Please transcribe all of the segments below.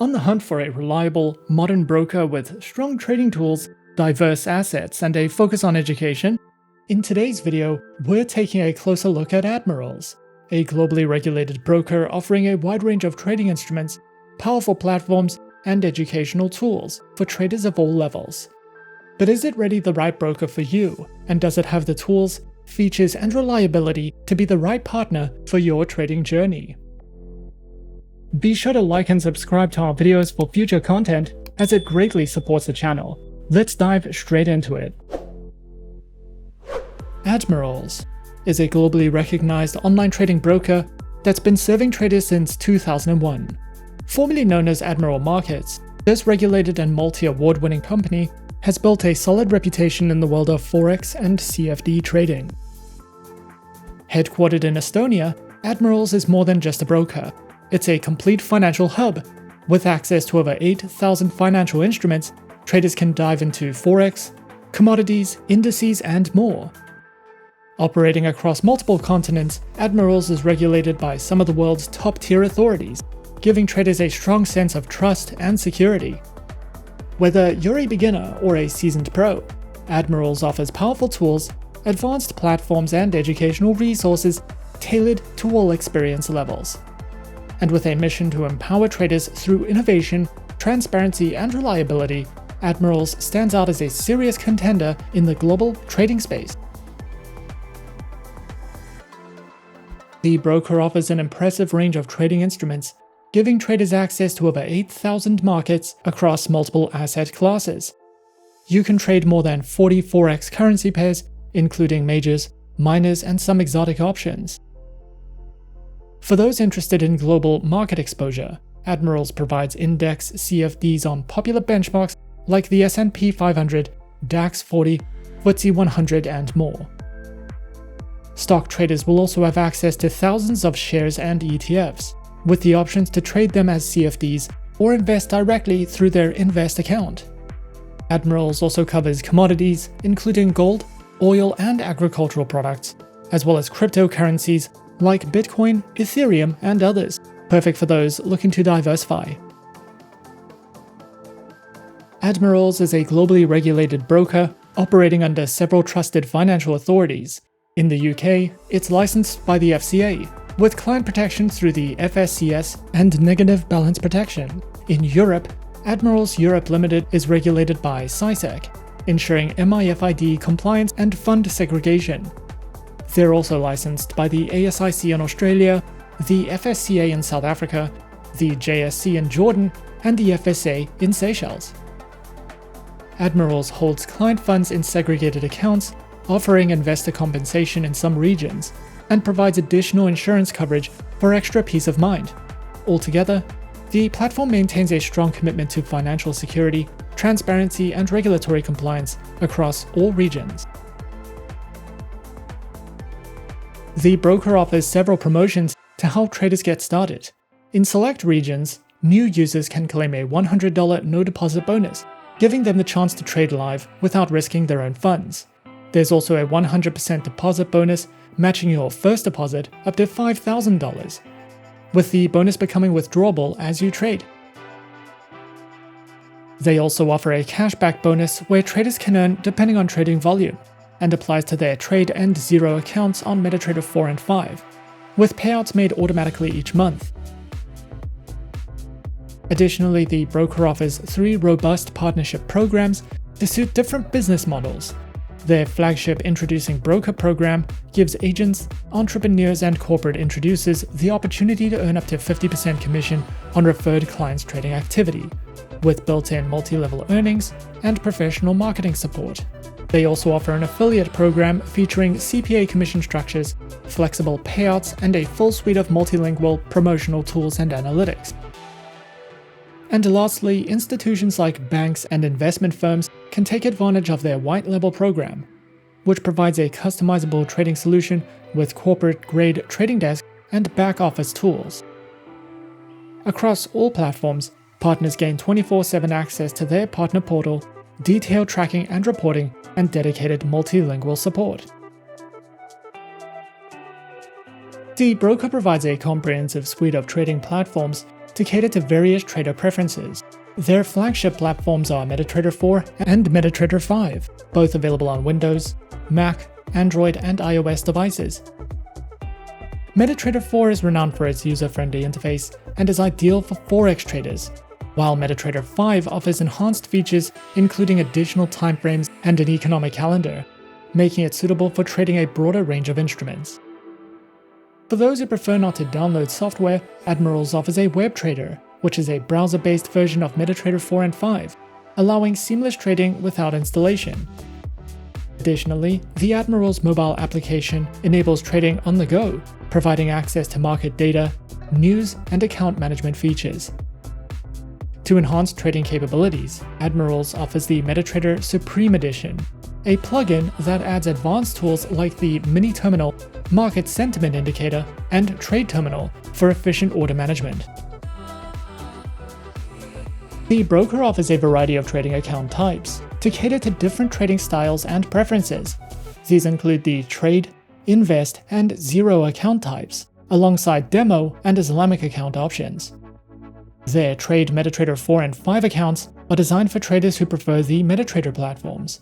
On the hunt for a reliable, modern broker with strong trading tools, diverse assets, and a focus on education? In today's video, we're taking a closer look at Admirals, a globally regulated broker offering a wide range of trading instruments, powerful platforms, and educational tools for traders of all levels. But is it really the right broker for you? And does it have the tools, features, and reliability to be the right partner for your trading journey? Be sure to like and subscribe to our videos for future content, as it greatly supports the channel. Let's dive straight into it. Admirals is a globally recognized online trading broker that's been serving traders since 2001. Formerly known as Admiral Markets, this regulated and multi-award-winning company has built a solid reputation in the world of Forex and CFD trading. Headquartered in Estonia, Admirals is more than just a broker. It's a complete financial hub. With access to over 8,000 financial instruments, traders can dive into Forex, commodities, indices, and more. Operating across multiple continents, Admirals is regulated by some of the world's top-tier authorities, giving traders a strong sense of trust and security. Whether you're a beginner or a seasoned pro, Admirals offers powerful tools, advanced platforms, and educational resources tailored to all experience levels. And with a mission to empower traders through innovation, transparency, and reliability, Admirals stands out as a serious contender in the global trading space. The broker offers an impressive range of trading instruments, giving traders access to over 8,000 markets across multiple asset classes. You can trade more than 40 Forex currency pairs, including majors, minors, and some exotic options. For those interested in global market exposure, Admirals provides index CFDs on popular benchmarks like the S&P 500, DAX 40, FTSE 100, and more. Stock traders will also have access to thousands of shares and ETFs, with the options to trade them as CFDs or invest directly through their Invest account. Admirals also covers commodities, including gold, oil, and agricultural products, as well as cryptocurrencies like Bitcoin, Ethereum, and others, perfect for those looking to diversify. Admirals is a globally regulated broker operating under several trusted financial authorities. In the UK, it's licensed by the FCA, with client protection through the FSCS and negative balance protection. In Europe, Admirals Europe Limited is regulated by CySEC, ensuring MIFID compliance and fund segregation. They're also licensed by the ASIC in Australia, the FSCA in South Africa, the JSC in Jordan, and the FSA in Seychelles. Admirals holds client funds in segregated accounts, offering investor compensation in some regions, and provides additional insurance coverage for extra peace of mind. Altogether, the platform maintains a strong commitment to financial security, transparency, and regulatory compliance across all regions. The broker offers several promotions to help traders get started. In select regions, new users can claim a $100 no-deposit bonus, giving them the chance to trade live without risking their own funds. There's also a 100% deposit bonus, matching your first deposit up to $5,000, with the bonus becoming withdrawable as you trade. They also offer a cashback bonus where traders can earn depending on trading volume, and applies to their trade and zero accounts on MetaTrader 4 and 5, with payouts made automatically each month. Additionally, the broker offers 3 robust partnership programs to suit different business models. Their flagship Introducing Broker program gives agents, entrepreneurs, and corporate introducers the opportunity to earn up to 50% commission on referred clients' trading activity, with built-in multi-level earnings and professional marketing support. They also offer an affiliate program featuring CPA commission structures, flexible payouts, and a full suite of multilingual promotional tools and analytics. And lastly, institutions like banks and investment firms can take advantage of their white label program, which provides a customizable trading solution with corporate-grade trading desk and back-office tools. Across all platforms, partners gain 24/7 access to their partner portal, detailed tracking and reporting, and dedicated multilingual support. The broker provides a comprehensive suite of trading platforms to cater to various trader preferences. Their flagship platforms are MetaTrader 4 and MetaTrader 5, both available on Windows, Mac, Android, and iOS devices. MetaTrader 4 is renowned for its user-friendly interface and is ideal for Forex traders, while MetaTrader 5 offers enhanced features including additional timeframes and an economic calendar, making it suitable for trading a broader range of instruments. For those who prefer not to download software, Admirals offers a web trader, which is a browser-based version of MetaTrader 4 and 5, allowing seamless trading without installation. Additionally, the Admirals mobile application enables trading on the go, providing access to market data, news, and account management features. To enhance trading capabilities, Admirals offers the MetaTrader Supreme Edition, a plugin that adds advanced tools like the Mini Terminal, Market Sentiment Indicator, and Trade Terminal for efficient order management. The broker offers a variety of trading account types to cater to different trading styles and preferences. These include the Trade, Invest, and Zero account types, alongside Demo and Islamic account options. Their Trade MetaTrader 4 and 5 accounts are designed for traders who prefer the MetaTrader platforms.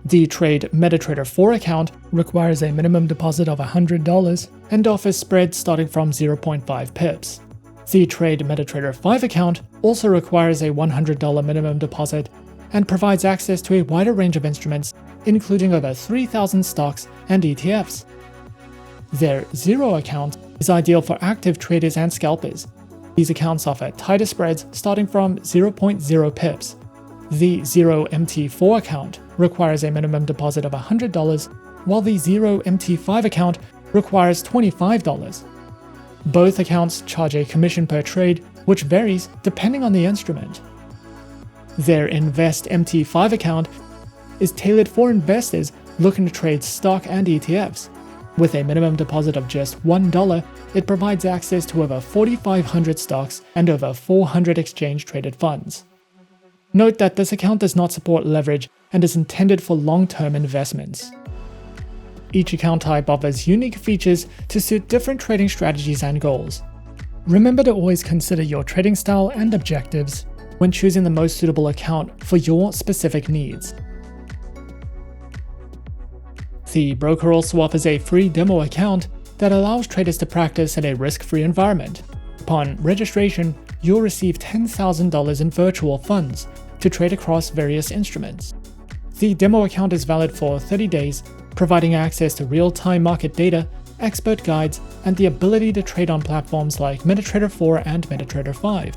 The Trade MetaTrader 4 account requires a minimum deposit of $100 and offers spreads starting from 0.5 pips. The Trade MetaTrader 5 account also requires a $100 minimum deposit and provides access to a wider range of instruments, including over 3,000 stocks and ETFs. Their Zero account is ideal for active traders and scalpers. These accounts offer tighter spreads starting from 0.0 pips. The Zero MT4 account requires a minimum deposit of $100, while the Zero MT5 account requires $25. Both accounts charge a commission per trade, which varies depending on the instrument. Their Invest MT5 account is tailored for investors looking to trade stock and ETFs. With a minimum deposit of just $1, it provides access to over 4,500 stocks and over 400 exchange-traded funds. Note that this account does not support leverage and is intended for long-term investments. Each account type offers unique features to suit different trading strategies and goals. Remember to always consider your trading style and objectives when choosing the most suitable account for your specific needs. The broker also offers a free demo account that allows traders to practice in a risk-free environment. Upon registration, you'll receive $10,000 in virtual funds to trade across various instruments. The demo account is valid for 30 days, providing access to real-time market data, expert guides, and the ability to trade on platforms like MetaTrader 4 and MetaTrader 5.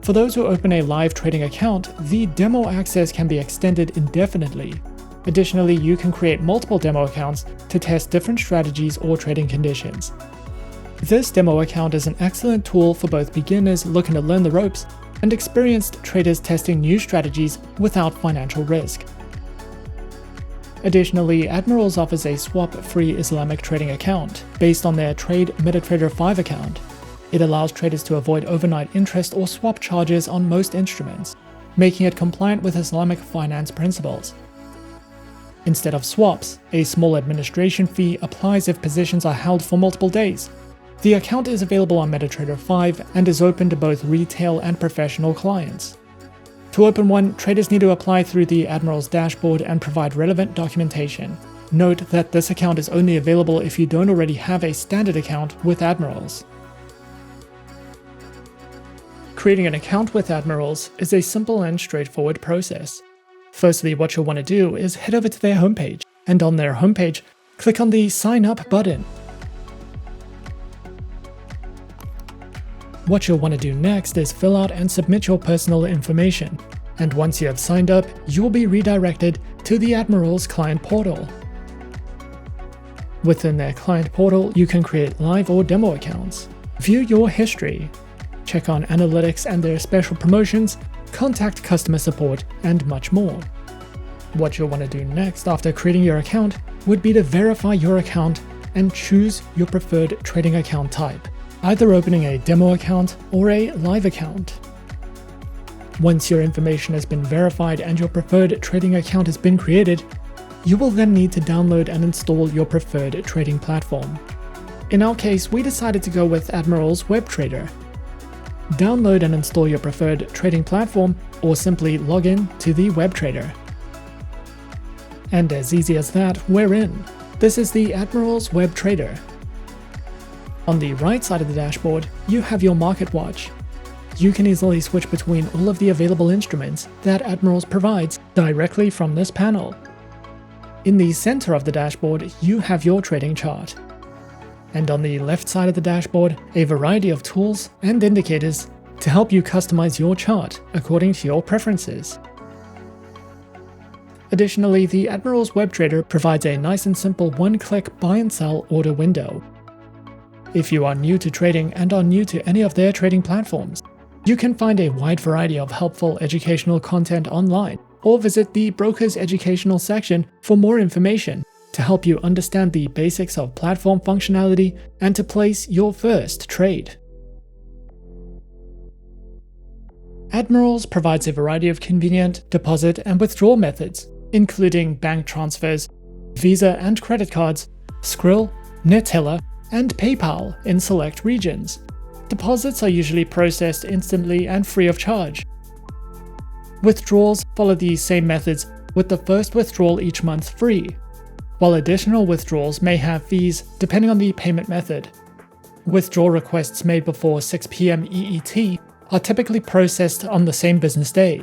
For those who open a live trading account, the demo access can be extended indefinitely. Additionally, you can create multiple demo accounts to test different strategies or trading conditions. This demo account is an excellent tool for both beginners looking to learn the ropes and experienced traders testing new strategies without financial risk. Additionally, Admirals offers a swap-free Islamic trading account based on their Trade MetaTrader 5 account. It allows traders to avoid overnight interest or swap charges on most instruments, making it compliant with Islamic finance principles. Instead of swaps, a small administration fee applies if positions are held for multiple days. The account is available on MetaTrader 5 and is open to both retail and professional clients. To open one, traders need to apply through the Admirals dashboard and provide relevant documentation. Note that this account is only available if you don't already have a standard account with Admirals. Creating an account with Admirals is a simple and straightforward process. Firstly, what you'll want to do is head over to their homepage, and on their homepage, click on the Sign Up button. What you'll want to do next is fill out and submit your personal information, and once you have signed up, you will be redirected to the Admirals client portal. Within their client portal, you can create live or demo accounts, view your history, check on analytics and their special promotions, contact customer support, and much more. What you'll want to do next after creating your account would be to verify your account and choose your preferred trading account type, either opening a demo account or a live account. Once your information has been verified and your preferred trading account has been created, you will then need to download and install your preferred trading platform. In our case, we decided to go with Admiral's WebTrader. Download and install your preferred trading platform, or simply log in to the WebTrader. And as easy as that, we're in. This is the Admiral's WebTrader. On the right side of the dashboard, you have your market watch. You can easily switch between all of the available instruments that Admirals provides directly from this panel. In the center of the dashboard, you have your trading chart. And on the left side of the dashboard, a variety of tools and indicators to help you customize your chart according to your preferences. Additionally, the Admiral's WebTrader provides a nice and simple one-click buy and sell order window. If you are new to trading and are new to any of their trading platforms, you can find a wide variety of helpful educational content online, or visit the broker's educational section for more information to help you understand the basics of platform functionality and to place your first trade. Admirals provides a variety of convenient deposit and withdrawal methods, including bank transfers, Visa and credit cards, Skrill, Neteller, and PayPal in select regions. Deposits are usually processed instantly and free of charge. Withdrawals follow these same methods, with the first withdrawal each month free, while additional withdrawals may have fees depending on the payment method. Withdrawal requests made before 6 p.m. EET are typically processed on the same business day.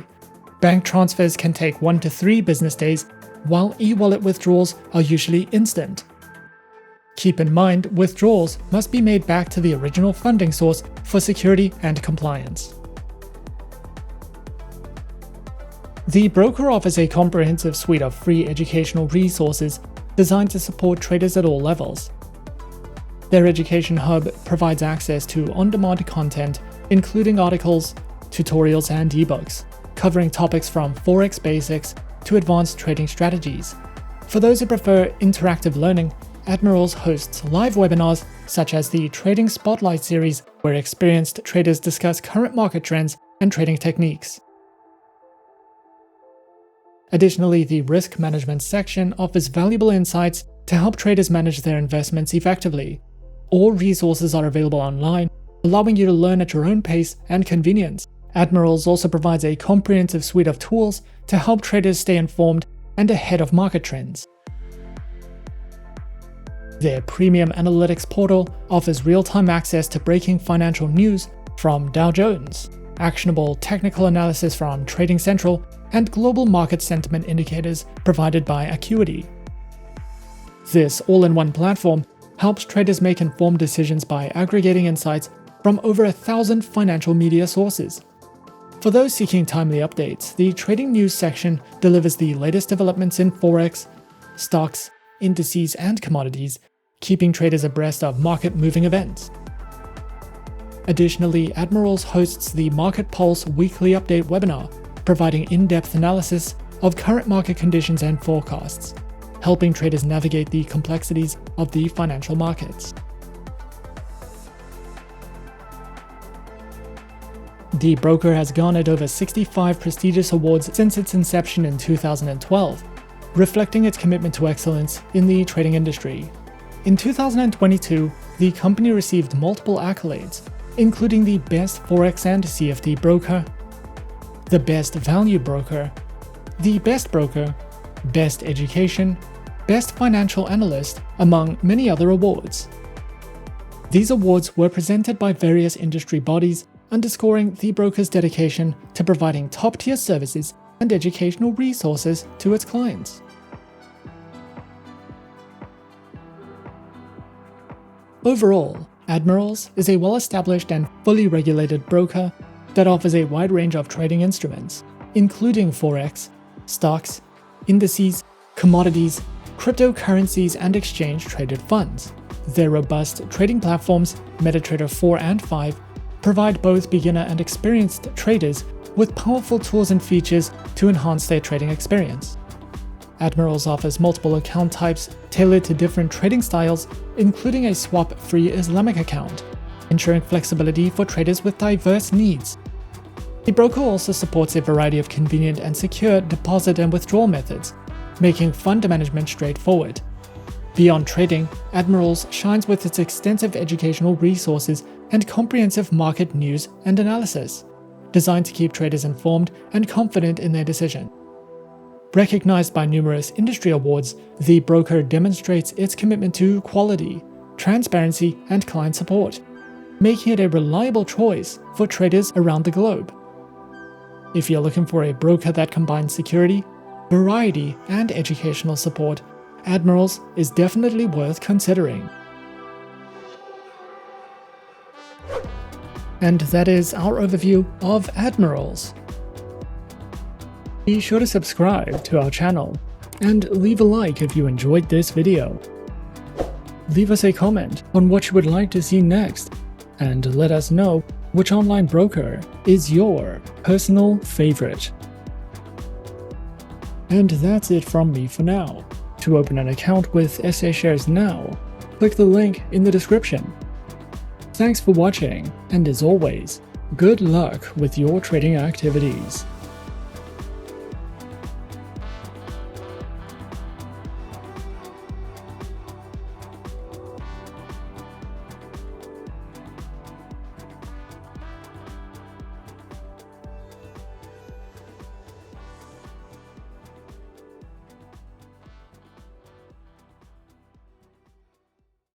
Bank transfers can take 1 to 3 business days, while e-wallet withdrawals are usually instant. Keep in mind, withdrawals must be made back to the original funding source for security and compliance. The broker offers a comprehensive suite of free educational resources designed to support traders at all levels. Their education hub provides access to on-demand content, including articles, tutorials, and ebooks, covering topics from Forex basics to advanced trading strategies. For those who prefer interactive learning, Admirals hosts live webinars such as the Trading Spotlight series, where experienced traders discuss current market trends and trading techniques. Additionally, the risk management section offers valuable insights to help traders manage their investments effectively. All resources are available online, allowing you to learn at your own pace and convenience. Admirals also provides a comprehensive suite of tools to help traders stay informed and ahead of market trends. Their premium analytics portal offers real-time access to breaking financial news from Dow Jones, actionable technical analysis from Trading Central, and global market sentiment indicators provided by Acuity. This all-in-one platform helps traders make informed decisions by aggregating insights from over 1,000 financial media sources. For those seeking timely updates, the Trading News section delivers the latest developments in Forex, stocks, indices, and commodities, keeping traders abreast of market-moving events. Additionally, Admirals hosts the Market Pulse weekly update webinar, providing in-depth analysis of current market conditions and forecasts, helping traders navigate the complexities of the financial markets. The broker has garnered over 65 prestigious awards since its inception in 2012, reflecting its commitment to excellence in the trading industry. In 2022, the company received multiple accolades, including the Best Forex and CFD Broker, the Best Value Broker, the Best Broker, Best Education, Best Financial Analyst, among many other awards. These awards were presented by various industry bodies, underscoring the broker's dedication to providing top-tier services and educational resources to its clients. Overall, Admirals is a well-established and fully regulated broker that offers a wide range of trading instruments, including Forex, stocks, indices, commodities, cryptocurrencies, and exchange-traded funds. Their robust trading platforms, MetaTrader 4 and 5, provide both beginner and experienced traders with powerful tools and features to enhance their trading experience. Admirals offers multiple account types tailored to different trading styles, including a swap-free Islamic account, ensuring flexibility for traders with diverse needs. The broker also supports a variety of convenient and secure deposit and withdrawal methods, making fund management straightforward. Beyond trading, Admirals shines with its extensive educational resources and comprehensive market news and analysis, designed to keep traders informed and confident in their decision. Recognized by numerous industry awards, the broker demonstrates its commitment to quality, transparency, and client support, making it a reliable choice for traders around the globe. If you're looking for a broker that combines security, variety, and educational support, Admirals is definitely worth considering. And that is our overview of Admirals. Be sure to subscribe to our channel and leave a like if you enjoyed this video. Leave us a comment on what you would like to see next, and let us know which online broker is your personal favorite. And that's it from me for now. To open an account with SA Shares now, click the link in the description. Thanks for watching, and as always, good luck with your trading activities.